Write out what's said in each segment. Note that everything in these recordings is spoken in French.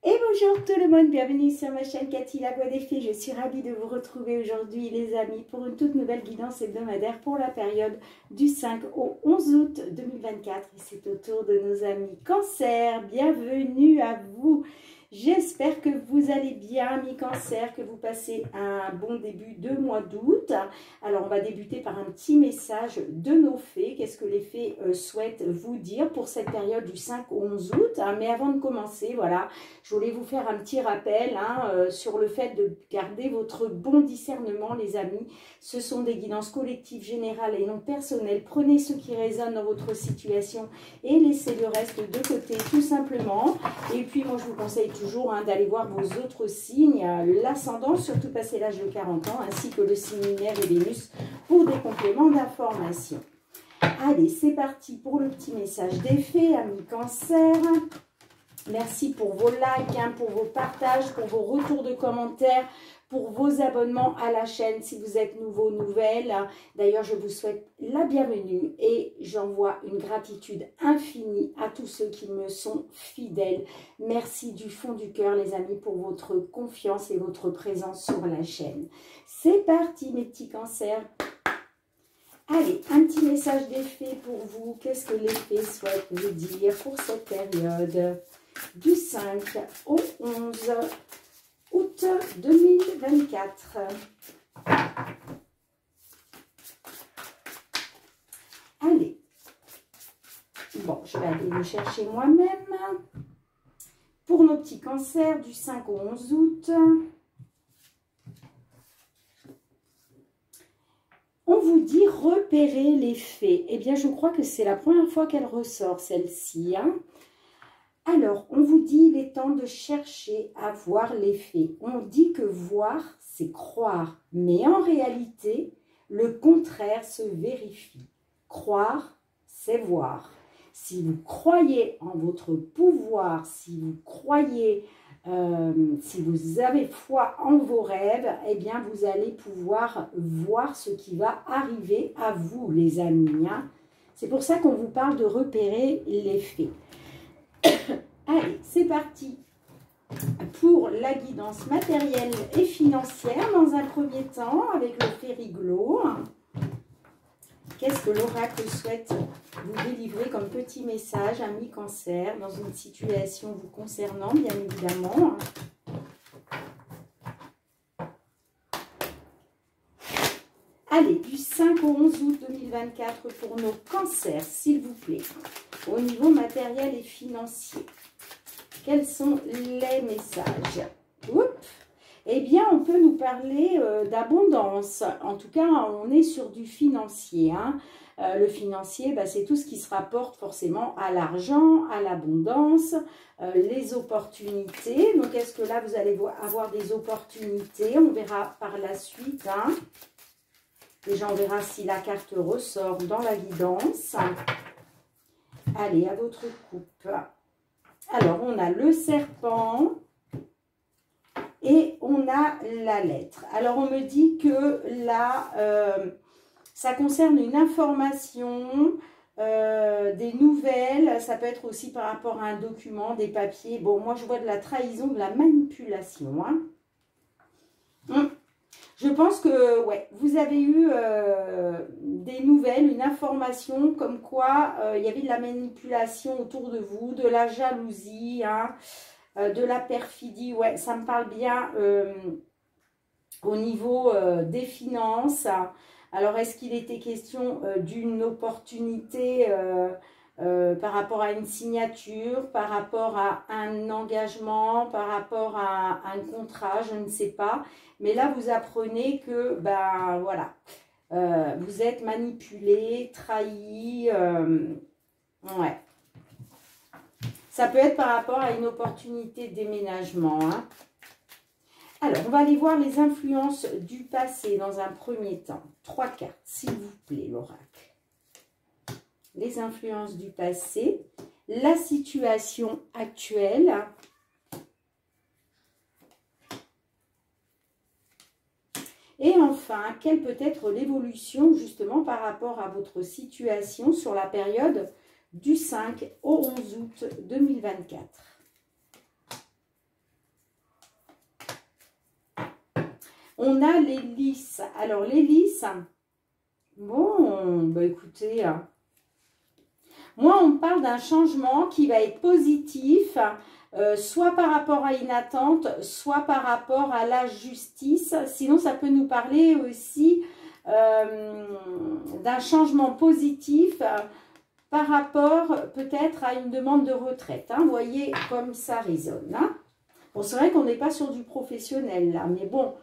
Et bonjour tout le monde, bienvenue sur ma chaîne Cathy la Voix des Fées. Je suis ravie de vous retrouver aujourd'hui les amis pour une toute nouvelle guidance hebdomadaire pour la période du 5 au 11 août 2024. Et c'est au tour de nos amis Cancer. Bienvenue à vous. J'espère que vous allez bien, amis Cancer, que vous passez un bon début de mois d'août. Alors, on va débuter par un petit message de nos fées. Qu'est-ce que les fées souhaitent vous dire pour cette période du 5 au 11 août? Mais avant de commencer, voilà, je voulais vous faire un petit rappel sur le fait de garder votre bon discernement, les amis. Ce sont des guidances collectives générales et non personnelles. Prenez ce qui résonne dans votre situation et laissez le reste de côté, tout simplement. Et puis, moi, je vous conseille toujours d'aller voir vos autres signes, l'ascendant, surtout passé l'âge de 40 ans, ainsi que le signe lunaire et Vénus pour des compléments d'information. Allez, c'est parti pour le petit message des fées, amis Cancer. Merci pour vos likes, pour vos partages, pour vos retours de commentaires, pour vos abonnements à la chaîne si vous êtes nouveau, nouvelle. D'ailleurs, je vous souhaite la bienvenue et j'envoie une gratitude infinie à tous ceux qui me sont fidèles. Merci du fond du cœur, les amis, pour votre confiance et votre présence sur la chaîne. C'est parti, mes petits cancers. Allez, un petit message des fées pour vous. Qu'est-ce que les fées souhaitent vous dire pour cette période du 5 au 11 août 2024. Allez, bon, je vais aller le chercher moi-même. Pour nos petits cancers du 5 au 11 août, on vous dit repérer les fées. Eh bien, je crois que c'est la première fois qu'elle ressort, celle-ci. Alors, on vous dit il est temps de chercher à voir les fées. On dit que voir, c'est croire. Mais en réalité, le contraire se vérifie. Croire, c'est voir. Si vous croyez en votre pouvoir, si vous croyez, si vous avez foi en vos rêves, eh bien, vous allez pouvoir voir ce qui va arriver à vous, les amis. C'est pour ça qu'on vous parle de repérer les fées. Allez, c'est parti pour la guidance matérielle et financière dans un premier temps avec le Fériglo. Qu'est-ce que l'oracle souhaite vous délivrer comme petit message, amis Cancer, dans une situation vous concernant, bien évidemment. Allez, du 5 au 11 août 2024 pour nos cancers, s'il vous plaît, au niveau matériel et financier. Quels sont les messages? Eh bien, on peut nous parler d'abondance. En tout cas, on est sur du financier. Le financier, c'est tout ce qui se rapporte forcément à l'argent, à l'abondance, les opportunités. Donc, est-ce que là, vous allez avoir des opportunités? On verra par la suite. Déjà, on verra si la carte ressort dans la guidance. Allez, à votre coupe. Alors, on a le serpent et on a la lettre. Alors, on me dit que là, ça concerne une information, des nouvelles. Ça peut être aussi par rapport à un document, des papiers. Bon, moi, je vois de la trahison, de la manipulation. Je pense que, ouais, vous avez eu des nouvelles, une information comme quoi il y avait de la manipulation autour de vous, de la jalousie, de la perfidie. Ouais, ça me parle bien au niveau des finances. Alors, est-ce qu'il était question d'une opportunité par rapport à une signature, par rapport à un engagement, par rapport à un contrat, je ne sais pas. Mais là, vous apprenez que, voilà, vous êtes manipulé, trahi. Ouais. Ça peut être par rapport à une opportunité de déménagement. Alors, on va aller voir les influences du passé dans un premier temps. 3 cartes, s'il vous plaît, l'oracle. Les influences du passé, la situation actuelle et enfin, quelle peut être l'évolution justement par rapport à votre situation sur la période du 5 au 11 août 2024. on a les lys. Alors, les lys, bon, bah écoutez, moi, on me parle d'un changement qui va être positif, soit par rapport à une attente, soit par rapport à la justice. Sinon, ça peut nous parler aussi d'un changement positif par rapport peut-être à une demande de retraite. Hein. Vous voyez comme ça résonne. Hein. Bon, c'est vrai qu'on n'est pas sur du professionnel là, mais bon,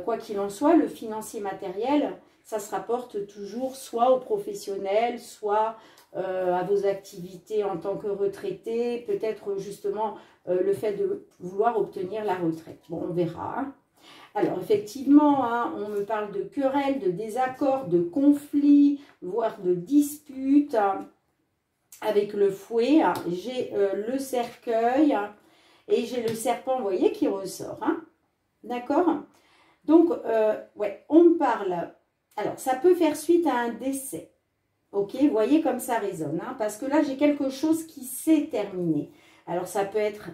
quoi qu'il en soit, le financier matériel, ça se rapporte toujours soit au professionnel, soit à vos activités en tant que retraité, peut-être justement le fait de vouloir obtenir la retraite. Bon, on verra. Hein. Alors, effectivement, hein, on me parle de querelles, de désaccords, de conflits, voire de disputes hein, avec le fouet. Hein. J'ai le cercueil hein, et j'ai le serpent, vous voyez, qui ressort. Hein. D'accord? Donc, ouais, on me parle. Alors, ça peut faire suite à un décès. Ok, vous voyez comme ça résonne, hein, parce que là, j'ai quelque chose qui s'est terminé. Alors, ça peut être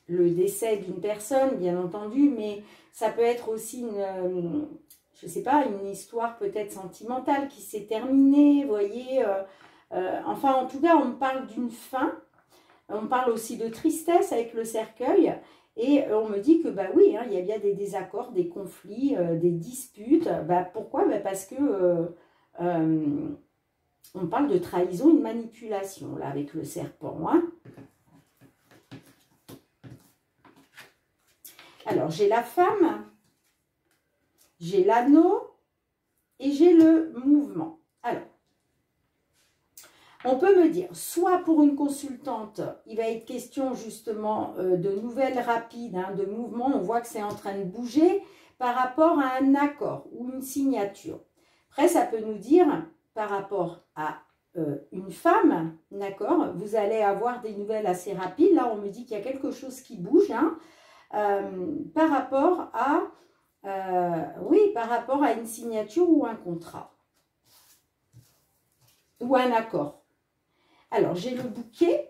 le décès d'une personne, bien entendu, mais ça peut être aussi je ne sais pas, une histoire peut-être sentimentale qui s'est terminée, vous voyez. Enfin, en tout cas, on me parle d'une fin. On me parle aussi de tristesse avec le cercueil. Et on me dit que, bah oui, hein, il y a bien des désaccords, des conflits, des disputes. Bah, pourquoi? Bah, parce que on parle de trahison et de manipulation, là, avec le serpent. Hein. Alors, j'ai la femme, j'ai l'anneau et j'ai le mouvement. Alors, on peut me dire, soit pour une consultante, il va être question justement de nouvelles rapides, hein, de mouvements. On voit que c'est en train de bouger par rapport à un accord ou une signature. Après, ça peut nous dire, par rapport à une femme, d'accord, vous allez avoir des nouvelles assez rapides. Là, on me dit qu'il y a quelque chose qui bouge, hein, par rapport à, oui, par rapport à une signature ou un contrat ou un accord. Alors, j'ai le bouquet,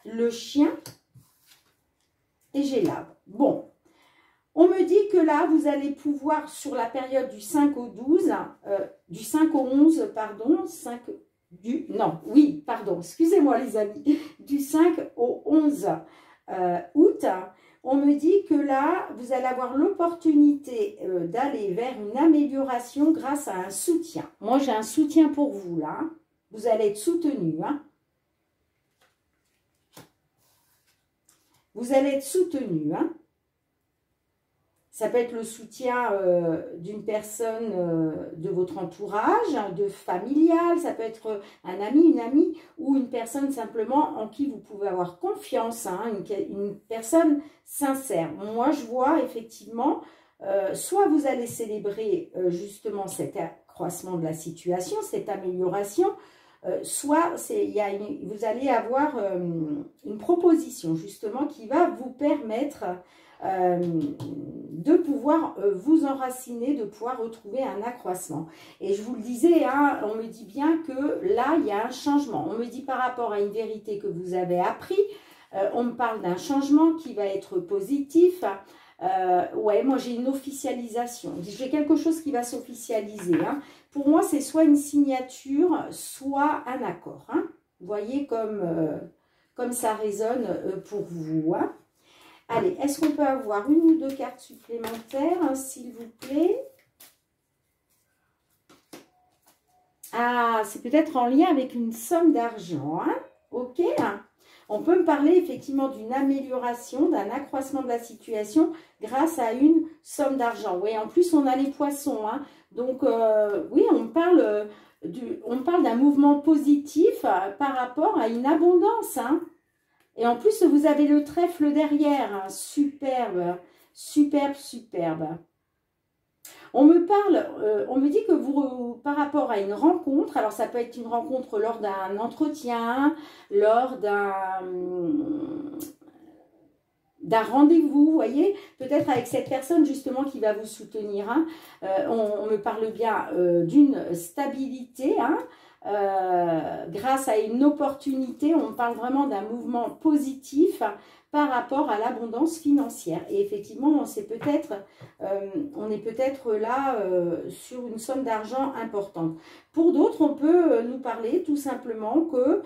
le chien et j'ai l'arbre. Bon, on me dit que là, vous allez pouvoir, sur la période du 5 au 12, du 5 au 11, pardon, excusez-moi les amis, du 5 au 11 août, on me dit que là, vous allez avoir l'opportunité d'aller vers une amélioration grâce à un soutien. Moi, j'ai un soutien pour vous, là. Hein. Vous allez être soutenu. Hein. Vous allez être soutenu. Hein. Ça peut être le soutien d'une personne de votre entourage, de familial, ça peut être un ami, une amie ou une personne simplement en qui vous pouvez avoir confiance, hein, une personne sincère. Moi, je vois effectivement, soit vous allez célébrer justement cet accroissement de la situation, cette amélioration, soit vous allez avoir une proposition justement qui va vous permettre de pouvoir vous enraciner, de pouvoir retrouver un accroissement. Et je vous le disais, hein, on me dit bien que là, il y a un changement. On me dit par rapport à une vérité que vous avez appris, on me parle d'un changement qui va être positif. Ouais, moi j'ai une officialisation. J'ai quelque chose qui va s'officialiser. Hein. Pour moi, c'est soit une signature, soit un accord. Hein. Vous voyez comme ça résonne pour vous. Hein. Allez, est-ce qu'on peut avoir une ou deux cartes supplémentaires, hein, s'il vous plaît? Ah, c'est peut-être en lien avec une somme d'argent. Hein. Ok. On peut me parler effectivement d'une amélioration, d'un accroissement de la situation grâce à une somme d'argent. Oui, en plus, on a les poissons. Hein. Donc, oui, on parle d'un mouvement positif par rapport à une abondance. Hein. Et en plus, vous avez le trèfle derrière. Hein. Superbe, superbe, superbe. On me parle, on me dit que vous, par rapport à une rencontre, alors ça peut être une rencontre lors d'un entretien, lors d'un rendez-vous, vous voyez, peut-être avec cette personne justement qui va vous soutenir. Hein. On me parle bien d'une stabilité, hein, grâce à une opportunité. On parle vraiment d'un mouvement positif par rapport à l'abondance financière. Et effectivement, on est peut-être là sur une somme d'argent importante. Pour d'autres, on peut nous parler tout simplement que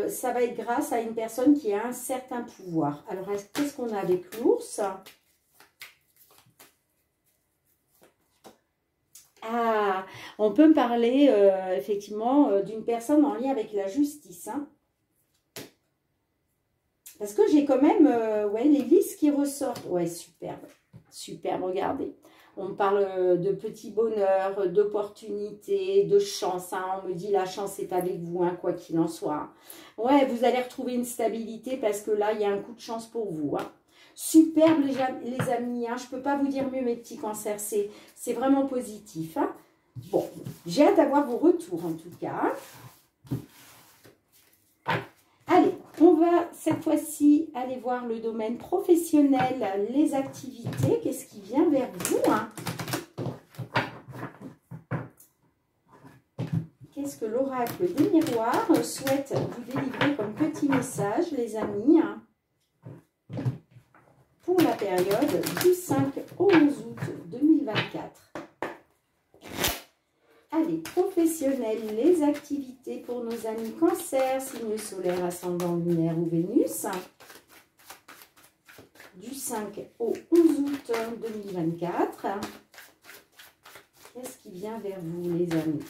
ça va être grâce à une personne qui a un certain pouvoir. Alors, qu'est-ce qu'on a avec l'ours? Ah, on peut me parler effectivement d'une personne en lien avec la justice, hein. Parce que j'ai quand même ouais, l'église qui ressort. Ouais, superbe. Superbe, regardez. On parle de petits bonheurs, d'opportunités, de chance. Hein. On me dit la chance est avec vous, hein, quoi qu'il en soit. Ouais, vous allez retrouver une stabilité parce que là, il y a un coup de chance pour vous. Hein. Superbe, les amis. Hein. Je ne peux pas vous dire mieux, mes petits cancers. C'est vraiment positif. Hein. Bon, j'ai hâte d'avoir vos retours en tout cas. Allez, on va cette fois-ci aller voir le domaine professionnel, les activités. Qu'est-ce qui vient vers vous, hein? Qu'est-ce que l'oracle des miroirs souhaite vous délivrer comme petit message, les amis, hein, pour la période du 5 au 11 août 2024. Allez, professionnels, les activités pour nos amis cancer, signe solaire, ascendant, lunaire ou Vénus. Du 5 au 11 août 2024. Qu'est-ce qui vient vers vous, les amis?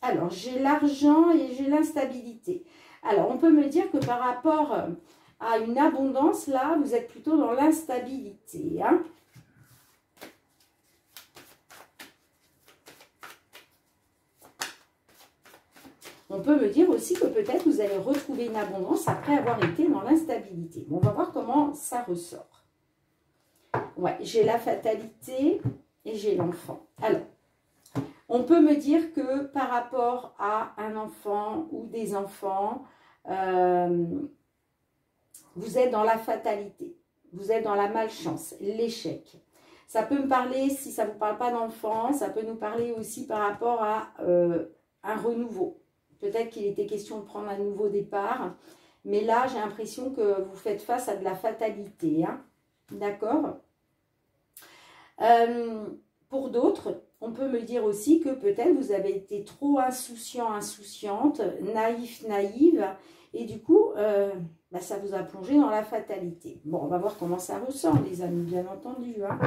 Alors, j'ai l'argent et j'ai l'instabilité. Alors, on peut me dire que par rapport à une abondance, là, vous êtes plutôt dans l'instabilité, hein. On peut me dire aussi que peut-être vous allez retrouver une abondance après avoir été dans l'instabilité. Bon, on va voir comment ça ressort. Ouais, j'ai la fatalité et j'ai l'enfant. Alors, on peut me dire que par rapport à un enfant ou des enfants, vous êtes dans la fatalité. Vous êtes dans la malchance, l'échec. Ça peut me parler, si ça ne vous parle pas d'enfant, ça peut nous parler aussi par rapport à un renouveau. Peut-être qu'il était question de prendre un nouveau départ. Mais là, j'ai l'impression que vous faites face à de la fatalité. Hein. D'accord? Pour d'autres, on peut me dire aussi que peut-être vous avez été trop insouciant, insouciante, naïf, naïve. Et du coup, bah, ça vous a plongé dans la fatalité. Bon, on va voir comment ça ressort, les amis, bien entendu. Hein.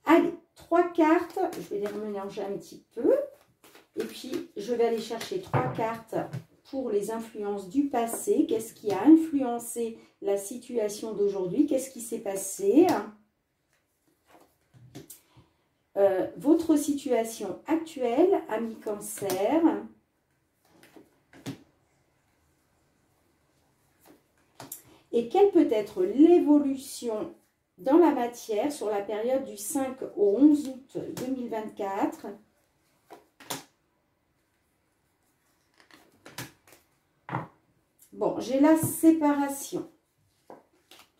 Allez, 3 cartes. Je vais les remélanger un petit peu. Et puis, je vais aller chercher 3 cartes pour les influences du passé. Qu'est-ce qui a influencé la situation d'aujourd'hui? Qu'est-ce qui s'est passé? Votre situation actuelle, ami cancer. Et quelle peut être l'évolution dans la matière sur la période du 5 au 11 août 2024 ? Bon, j'ai la séparation.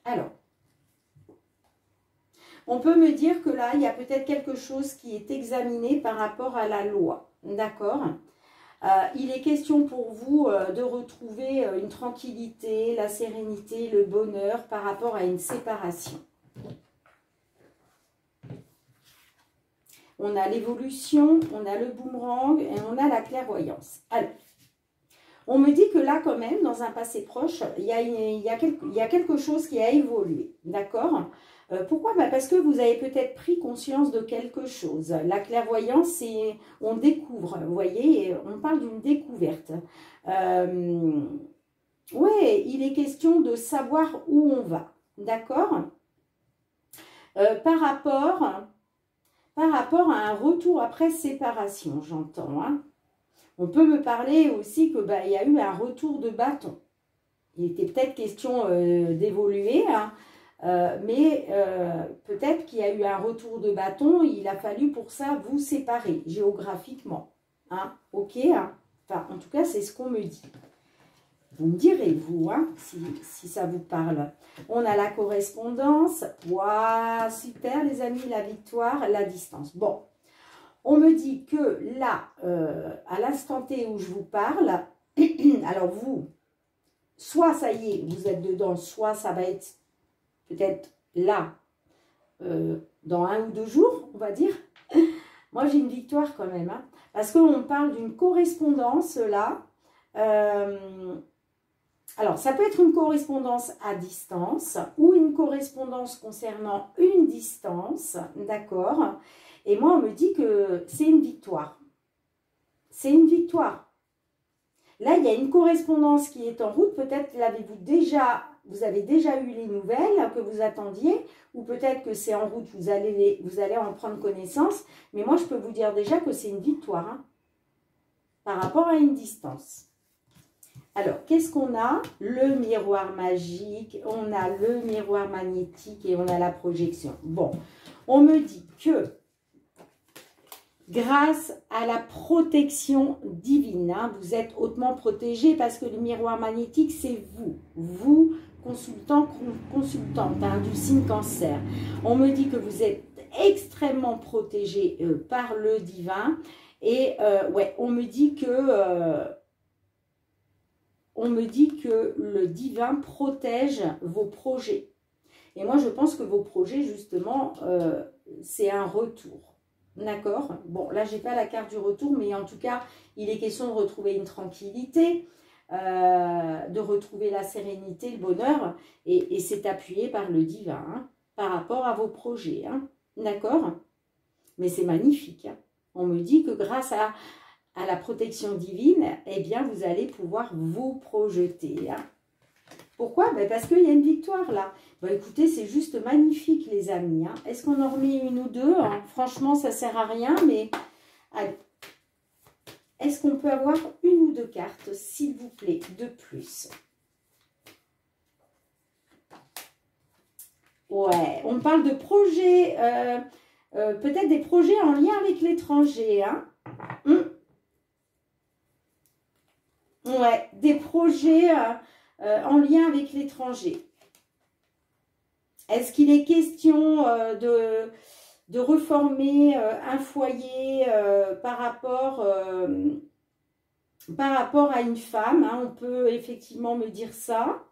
Alors, on peut me dire que là, il y a peut-être quelque chose qui est examiné par rapport à la loi. D'accord ? Il est question pour vous de retrouver une tranquillité, la sérénité, le bonheur par rapport à une séparation. On a l'évolution, on a le boomerang et on a la clairvoyance. Alors, on me dit que là, quand même, dans un passé proche, il y a quelque chose qui a évolué. D'accord ? Pourquoi? Bah parce que vous avez peut-être pris conscience de quelque chose. La clairvoyance, c'est on découvre, vous voyez, on parle d'une découverte. Oui, il est question de savoir où on va. D'accord? Par rapport à un retour après séparation, j'entends. Hein. On peut me parler aussi que bah, il y a eu un retour de bâton. Il était peut-être question d'évoluer, hein, mais peut-être qu'il y a eu un retour de bâton. Il a fallu pour ça vous séparer géographiquement. Hein, ok, hein. Enfin, en tout cas, c'est ce qu'on me dit. Vous me direz, vous, hein, si ça vous parle. On a la correspondance. Waouh, super, les amis, la victoire, la distance. Bon. On me dit que là, à l'instant T où je vous parle, alors vous, soit ça y est, vous êtes dedans, soit ça va être peut-être là, dans 1 ou 2 jours, on va dire. Moi, j'ai une victoire quand même, hein, parce qu'on parle d'une correspondance là. Alors, ça peut être une correspondance à distance ou une correspondance concernant une distance, d'accord? Et moi, on me dit que c'est une victoire. C'est une victoire. Là, il y a une correspondance qui est en route. Peut-être vous avez déjà eu les nouvelles que vous attendiez, ou peut-être que c'est en route, vous allez en prendre connaissance. Mais moi, je peux vous dire déjà que c'est une victoire, hein, par rapport à une distance. Alors, qu'est-ce qu'on a? Le miroir magique, on a le miroir magnétique et on a la projection. Bon, on me dit que grâce à la protection divine, hein, vous êtes hautement protégé parce que le miroir magnétique, c'est vous, consultant, consultante, hein, du signe Cancer. On me dit que vous êtes extrêmement protégé par le divin et ouais, on me dit que le divin protège vos projets. Et moi, je pense que vos projets, justement, c'est un retour. D'accord? Bon, là, je n'ai pas la carte du retour, mais en tout cas, il est question de retrouver une tranquillité, de retrouver la sérénité, le bonheur, et c'est appuyé par le divin, hein, par rapport à vos projets. Hein, d'accord? Mais c'est magnifique. Hein. On me dit que grâce à la protection divine, eh bien, vous allez pouvoir vous projeter. Hein. Pourquoi? Ben parce qu'il y a une victoire là. Ben écoutez, c'est juste magnifique les amis. Hein. Est-ce qu'on en remet une ou deux? Hein? Franchement, ça ne sert à rien, mais allez. Est-ce qu'on peut avoir une ou deux cartes, s'il vous plaît, de plus? Ouais, on parle de projets, peut-être des projets en lien avec l'étranger. Hein. Ouais, des projets en lien avec l'étranger. Est-ce qu'il est question de reformer un foyer par rapport à une femme, hein, on peut effectivement me dire ça.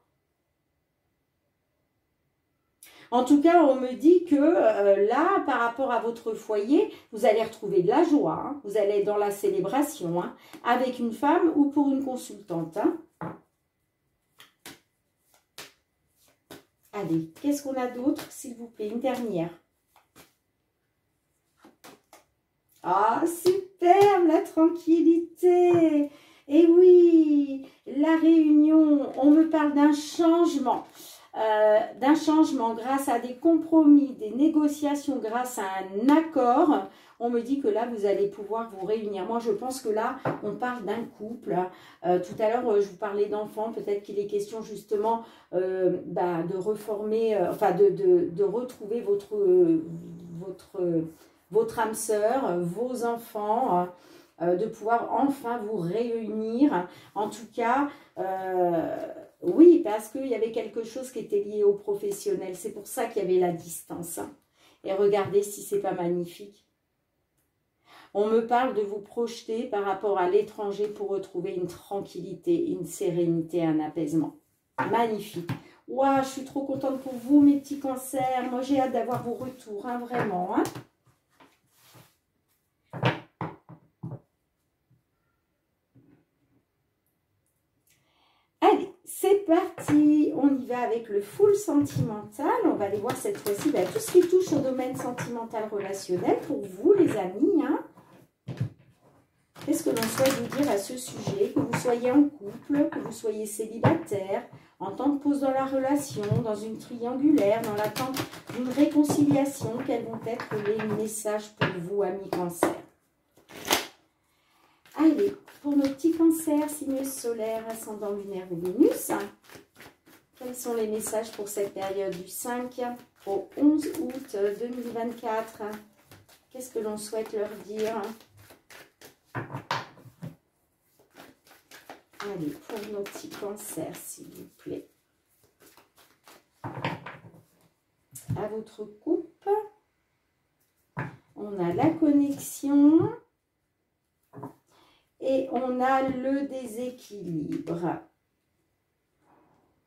En tout cas, on me dit que là, par rapport à votre foyer, vous allez retrouver de la joie. Hein, vous allez être dans la célébration, hein, avec une femme ou pour une consultante. Hein. Allez, qu'est-ce qu'on a d'autre, s'il vous plaît? Une dernière. Ah, superbe, la tranquillité. Et oui, la réunion, on me parle d'un changement. Grâce à des compromis, des négociations, grâce à un accord. On me dit que là, vous allez pouvoir vous réunir. Moi, je pense que là, on parle d'un couple. Tout à l'heure, je vous parlais d'enfants. Peut-être qu'il est question justement de reformer, enfin de retrouver votre âme sœur, vos enfants, de pouvoir enfin vous réunir. En tout cas, oui, parce qu'il y avait quelque chose qui était lié au professionnel. C'est pour ça qu'il y avait la distance. Hein. Et regardez si c'est pas magnifique. On me parle de vous projeter par rapport à l'étranger pour retrouver une tranquillité, une sérénité, un apaisement. Magnifique. Ouah, je suis trop contente pour vous, mes petits cancers. Moi, j'ai hâte d'avoir vos retours, hein, vraiment. Hein. Allez, c'est parti. On y va avec le full sentimental. On va aller voir cette fois-ci tout ce qui touche au domaine sentimental relationnel pour vous, les amis. Hein. Qu'est-ce que l'on souhaite vous dire à ce sujet? Que vous soyez en couple, que vous soyez célibataire, en temps de pause dans la relation, dans une triangulaire, dans l'attente d'une réconciliation, quels vont être les messages pour vous, amis cancer? Allez, pour nos petits cancers, signe solaire, ascendant lunaire de Vénus, quels sont les messages pour cette période du 5 au 11 août 2024? Qu'est-ce que l'on souhaite leur dire? Allez, pour nos petits cancers, s'il vous plaît. À votre couple. On a la connexion. Et on a le déséquilibre.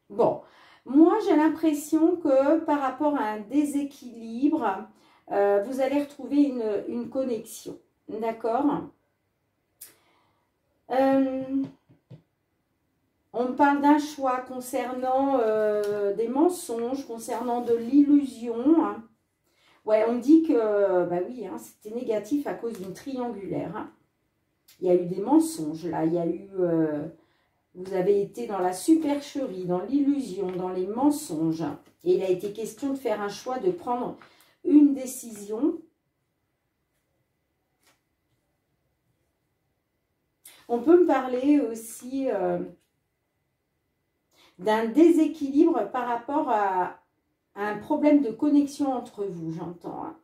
Bon, moi j'ai l'impression que par rapport à un déséquilibre, vous allez retrouver une connexion. D'accord? On me parle d'un choix concernant des mensonges, concernant de l'illusion. Hein. Ouais, on me dit que, bah oui, hein, c'était négatif à cause d'une triangulaire. Hein. Il y a eu des mensonges là, il y a eu... vous avez été dans la supercherie, dans l'illusion, dans les mensonges. Et il a été question de faire un choix, de prendre une décision. On peut me parler aussi d'un déséquilibre par rapport à un problème de connexion entre vous, j'entends. Hein.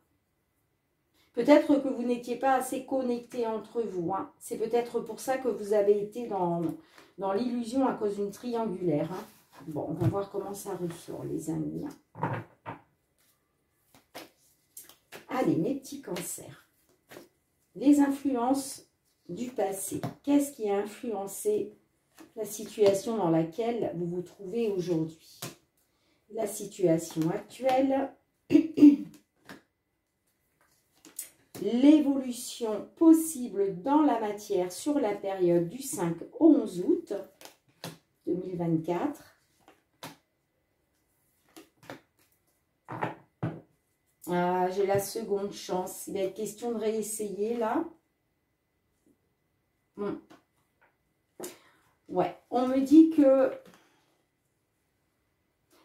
Peut-être que vous n'étiez pas assez connectés entre vous. Hein. C'est peut-être pour ça que vous avez été dans l'illusion à cause d'une triangulaire. Hein. Bon, on va voir comment ça ressort, les amis. Hein. Allez, mes petits cancers. Les influences du passé. Qu'est-ce qui a influencé la situation dans laquelle vous vous trouvez aujourd'hui? La situation actuelle. L'évolution possible dans la matière sur la période du 5 au 11 août 2024. Ah, j'ai la seconde chance. Il va être question de réessayer là. Ouais, on me dit que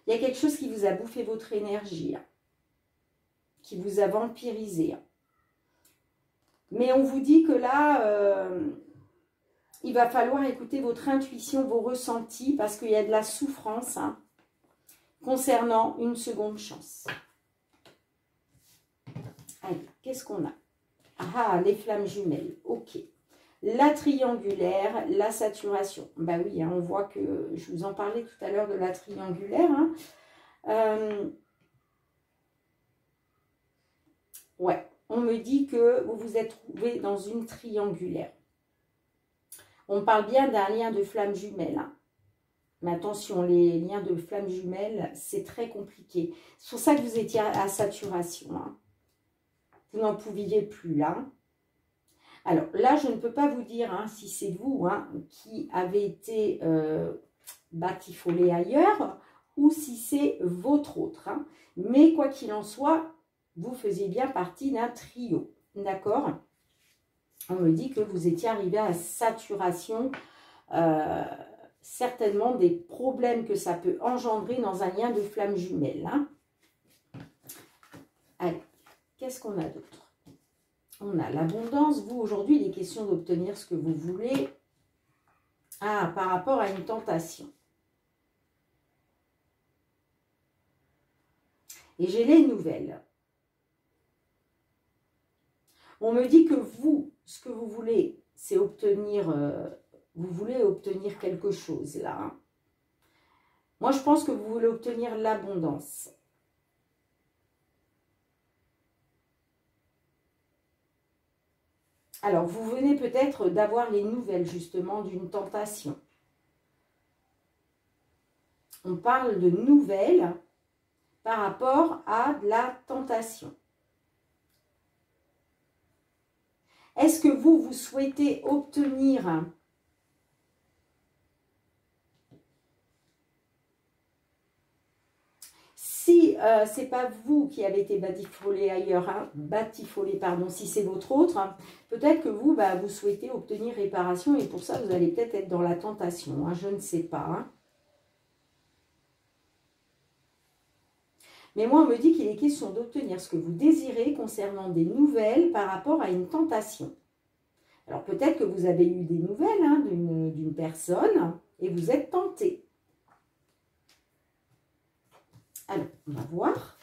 il y a quelque chose qui vous a bouffé votre énergie, hein, qui vous a vampirisé. Hein. Mais on vous dit que là, il va falloir écouter votre intuition, vos ressentis, parce qu'il y a de la souffrance hein, concernant une seconde chance. Allez, qu'est-ce qu'on a? Ah, les flammes jumelles, ok. La triangulaire, la saturation. Bah oui, hein, on voit que, je vous en parlais tout à l'heure de la triangulaire. Hein. Ouais. On me dit que vous vous êtes trouvé dans une triangulaire. On parle bien d'un lien de flammes jumelles. Hein. Mais attention, les liens de flammes jumelles, c'est très compliqué. C'est pour ça que vous étiez à saturation. Hein. Vous n'en pouviez plus là. Alors là, je ne peux pas vous dire hein, si c'est vous hein, qui avez été batifolé ailleurs ou si c'est votre autre. Hein. Mais quoi qu'il en soit, vous faisiez bien partie d'un trio, d'accord? On me dit que vous étiez arrivé à saturation, certainement des problèmes que ça peut engendrer dans un lien de flammes jumelles. Hein. Allez, qu'est-ce qu'on a d'autre? On a l'abondance. Vous, aujourd'hui, il est question d'obtenir ce que vous voulez. Ah, par rapport à une tentation. Et j'ai les nouvelles. On me dit que vous, ce que vous voulez, c'est obtenir, vous voulez obtenir quelque chose là. Hein. Moi, je pense que vous voulez obtenir l'abondance. Alors, vous venez peut-être d'avoir les nouvelles justement d'une tentation. On parle de nouvelles par rapport à de la tentation. Est-ce que vous souhaitez obtenir si ce n'est pas vous qui avez été batifolé ailleurs, hein, batifolé, pardon, si c'est votre autre, hein, peut-être que vous, vous souhaitez obtenir réparation et pour ça, vous allez peut-être être dans la tentation, hein, je ne sais pas. Hein. Mais moi, on me dit qu'il est question d'obtenir ce que vous désirez concernant des nouvelles par rapport à une tentation. Alors, peut-être que vous avez eu des nouvelles hein, d'une personne et vous êtes tenté. Alors, on va voir.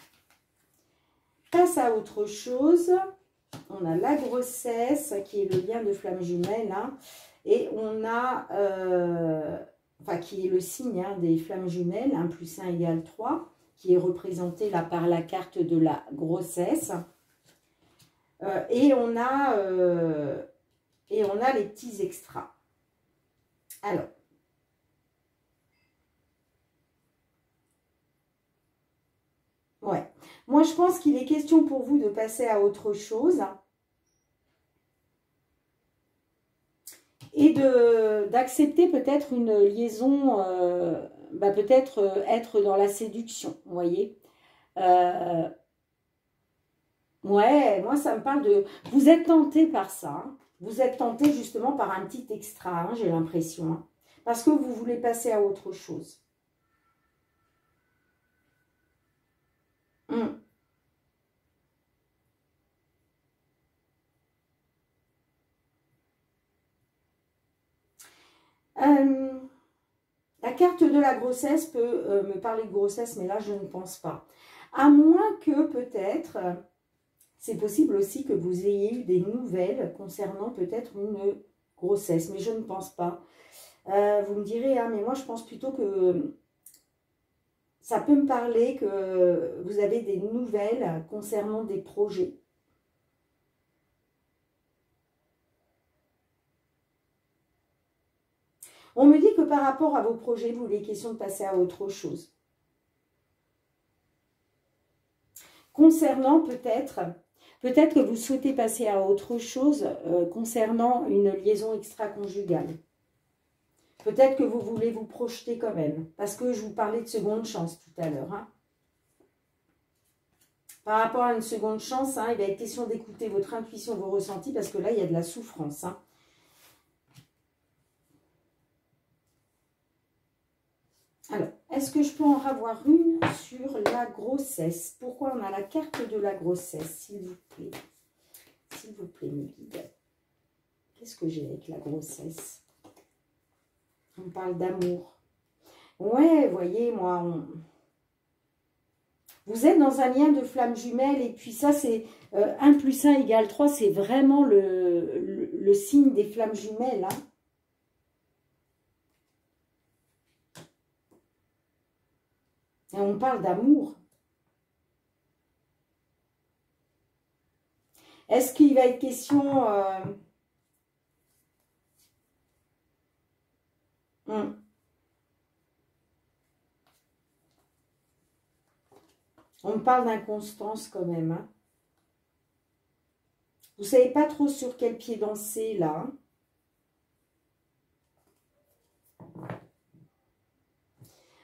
Passe à autre chose. On a la grossesse qui est le lien de flamme jumelle. Hein, et on a, qui est le signe hein, des flammes jumelles, 1 + 1 = 3. Qui est représenté là par la carte de la grossesse. Et on a les petits extras. Alors. Ouais. Moi, je pense qu'il est question pour vous de passer à autre chose. Et d'accepter peut-être une liaison, peut-être être dans la séduction, vous voyez. Ouais, moi ça me parle de... Vous êtes tenté par ça, hein. Vous êtes tenté justement par un petit extra, hein, j'ai l'impression. Hein, parce que vous voulez passer à autre chose. Hum. La carte de la grossesse peut me parler de grossesse, mais là, je ne pense pas. À moins que peut-être, c'est possible aussi que vous ayez eu des nouvelles concernant peut-être une grossesse, mais je ne pense pas. Vous me direz, hein, mais moi, je pense plutôt que ça peut me parler que vous avez des nouvelles concernant des projets. On me dit que par rapport à vos projets, vous voulez question de passer à autre chose. Concernant peut-être que vous souhaitez passer à autre chose concernant une liaison extra-conjugale. Peut-être que vous voulez vous projeter quand même, parce que je vous parlais de seconde chance tout à l'heure. Hein. Par rapport à une seconde chance, hein, il va être question d'écouter votre intuition, vos ressentis, parce que là, il y a de la souffrance. Hein. Alors, est-ce que je peux en avoir une sur la grossesse? Pourquoi on a la carte de la grossesse, s'il vous plaît? S'il vous plaît, mes guides. Qu'est-ce que j'ai avec la grossesse? On parle d'amour. Ouais, voyez, moi, vous êtes dans un lien de flamme jumelle, et puis ça, c'est 1 + 1 = 3, c'est vraiment le signe des flammes jumelles, hein. Et on parle d'amour. Est-ce qu'il va être question... On me parle d'inconstance quand même. Hein. Vous ne savez pas trop sur quel pied danser là. Hein.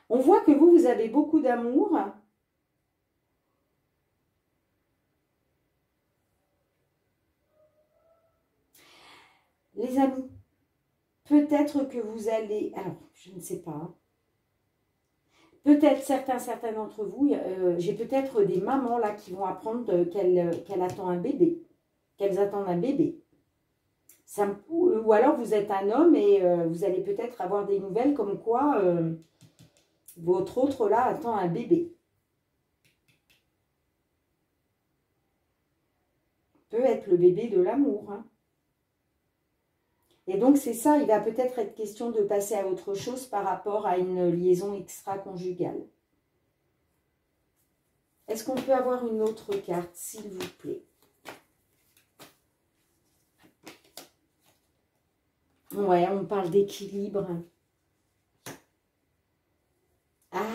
On voit que vous avez beaucoup d'amour. Les amis, peut-être que vous allez... Alors, je ne sais pas. Hein. Peut-être certains d'entre vous, j'ai peut-être des mamans là qui vont apprendre qu'elles attendent un bébé. Qu'elles attendent un bébé. Ou alors vous êtes un homme et vous allez peut-être avoir des nouvelles comme quoi votre autre là attend un bébé. Peut être le bébé de l'amour. Hein. Et donc c'est ça, il va peut-être être question de passer à autre chose par rapport à une liaison extra-conjugale. Est-ce qu'on peut avoir une autre carte, s'il vous plaît? Ouais, on parle d'équilibre.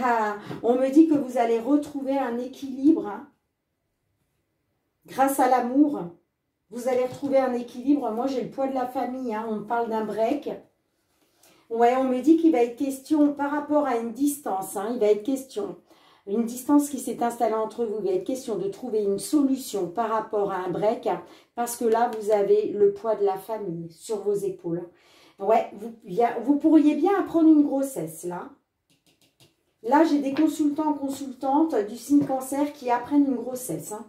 Ah, on me dit que vous allez retrouver un équilibre hein, grâce à l'amour. Vous allez retrouver un équilibre. Moi, j'ai le poids de la famille. Hein, on parle d'un break. Ouais, on me dit qu'il va être question par rapport à une distance. Hein, il va être question, une distance qui s'est installée entre vous. Il va être question de trouver une solution par rapport à un break. Parce que là, vous avez le poids de la famille sur vos épaules. Ouais, vous pourriez bien apprendre une grossesse, là. Là, j'ai des consultants, consultantes du signe cancer qui apprennent une grossesse. Hein.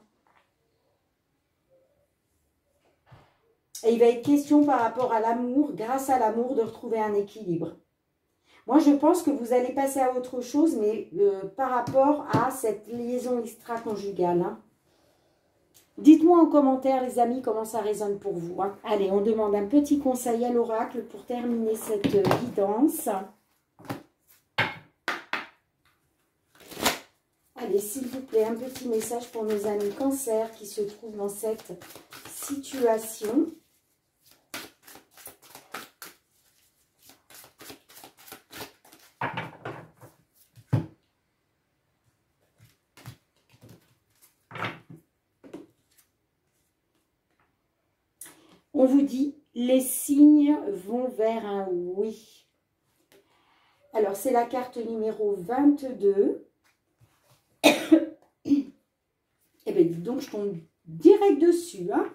Et il va être question par rapport à l'amour, grâce à l'amour, de retrouver un équilibre. Moi, je pense que vous allez passer à autre chose, mais par rapport à cette liaison extra-conjugale. Hein. Dites-moi en commentaire, les amis, comment ça résonne pour vous. Hein. Allez, on demande un petit conseil à l'oracle pour terminer cette guidance. Allez, s'il vous plaît, un petit message pour nos amis cancer qui se trouvent dans cette situation. On vous dit, les signes vont vers un oui. Alors, c'est la carte numéro 22. Eh bien, dis donc, je tombe direct dessus. Hein.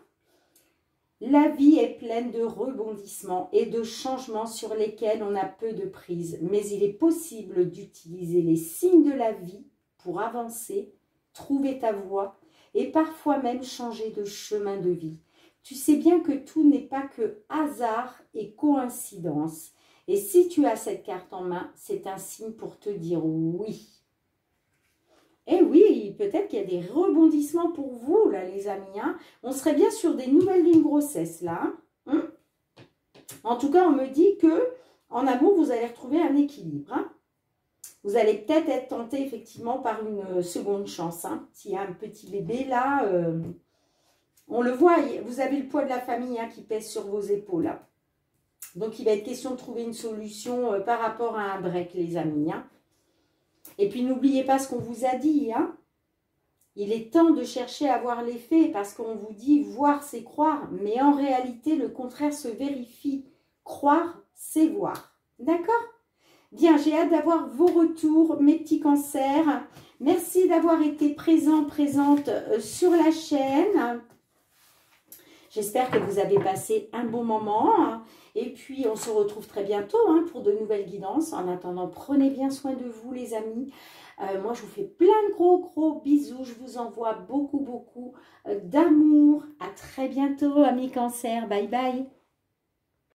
La vie est pleine de rebondissements et de changements sur lesquels on a peu de prise. Mais il est possible d'utiliser les signes de la vie pour avancer, trouver ta voie et parfois même changer de chemin de vie. Tu sais bien que tout n'est pas que hasard et coïncidence. Et si tu as cette carte en main, c'est un signe pour te dire oui. Et oui, peut-être qu'il y a des rebondissements pour vous, là, les amis. Hein. On serait bien sur des nouvelles d'une grossesse, là. Hein. En tout cas, on me dit que en amour, vous allez retrouver un équilibre. Hein. Vous allez peut-être être tenté, effectivement, par une seconde chance. Hein. S'il y a un petit bébé, là... on le voit, vous avez le poids de la famille hein, qui pèse sur vos épaules. Hein. Donc, il va être question de trouver une solution par rapport à un break, les amis. Hein. Et puis, n'oubliez pas ce qu'on vous a dit. Hein. Il est temps de chercher à voir les faits parce qu'on vous dit voir, c'est croire. Mais en réalité, le contraire se vérifie. Croire, c'est voir. D'accord ? Bien, j'ai hâte d'avoir vos retours, mes petits cancers. Merci d'avoir été présente sur la chaîne. J'espère que vous avez passé un bon moment. Et puis, on se retrouve très bientôt hein, pour de nouvelles guidances. En attendant, prenez bien soin de vous, les amis. Moi, je vous fais plein de gros bisous. Je vous envoie beaucoup d'amour. À très bientôt, amis cancers. Bye, bye.